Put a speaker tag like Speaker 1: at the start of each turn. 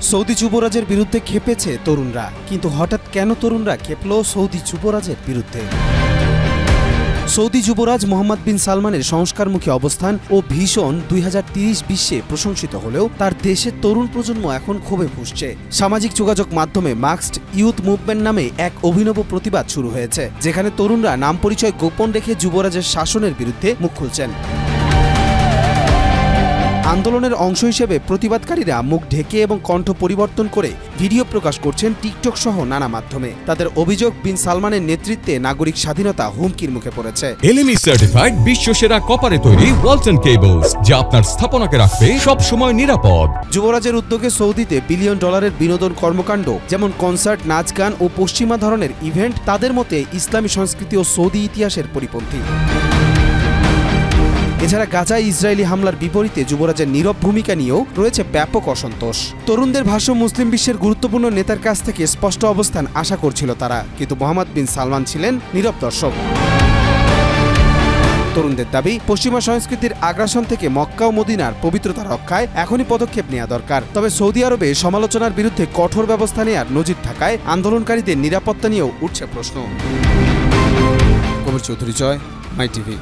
Speaker 1: Saudi যুবরাজের বিরুদ্ধে ক্ষেপেছে তরুণরা, কিন্তু হঠাৎ কেন তরুণরা ক্ষেপল সৌদি যুবরাজের বিরুদ্ধে? সৌদি যুবরাজ মোহাম্মদ বিন সালমানের সংস্কারমুখী অবস্থান ও ভিশন 2030 বিশ্বে প্রশংসিত হলেও তার দেশের তরুণ প্রজন্ম এখন ক্ষোভে ফুঁসছে। সামাজিক যোগাযোগ মাধ্যমে মাক্সড ইউথ মুভমেন্ট নামে এক অভিনব প্রতিবাদ শুরু হয়েছে, যেখানে তরুণরা নাম পরিচয় গোপন রেখে যুবরাজের শাসনের বিরুদ্ধে মুখ খুলছেন। আন্দোলনের অংশ হিসেবে প্রতিবাদকারীরা মুখ ঢেকে এবং কণ্ঠ পরিবর্তন করে ভিডিও প্রকাশ করছেন টিকটক সহ নানা মাধ্যমে। তাদের অভিযোগ, বিন সালমানের নেতৃত্বে নাগরিক স্বাধীনতা হুমকির মুখে পড়েছে।
Speaker 2: এলএমই সার্টিফাইড বিশ্বসেরা কপারে তৈরি ওয়ালটন কেবলস, যা আপনার স্থাপনাকে রাখবে সব সময় নিরাপদ।
Speaker 1: যুবরাজের উদ্যোগে সৌদিতে বিলিয়ন ডলারের বিনোদন কর্মকাণ্ড, যেমন কনসার্ট, নাচ গান ও পশ্চিমা ধরনের ইভেন্ট, তাদের মতে ইসলামী সংস্কৃতি ও সৌদি ইতিহাসের পরিপন্থী। এছাড়া গাজায় ইসরায়েলি হামলার বিপরীতে যুবরাজের নীরব ভূমিকা নিয়েও রয়েছে ব্যাপক অসন্তোষ। তরুণদের ভাষ্য, মুসলিম বিশ্বের গুরুত্বপূর্ণ নেতার কাছ থেকে স্পষ্ট অবস্থান আশা করছিল তারা, কিন্তু মোহাম্মদ বিন সালমান ছিলেন নীরব দর্শক। তরুণদের দাবি, পশ্চিমা সংস্কৃতির আগ্রাসন থেকে মক্কা ও মদিনার পবিত্রতা রক্ষায় এখনই পদক্ষেপ নেওয়া দরকার। তবে সৌদি আরবে সমালোচনার বিরুদ্ধে কঠোর ব্যবস্থা নেওয়ার নজির থাকায় আন্দোলনকারীদের নিরাপত্তা নিয়েও উঠছে প্রশ্ন। কবির চৌধুরী, জয়, মাই টিভি।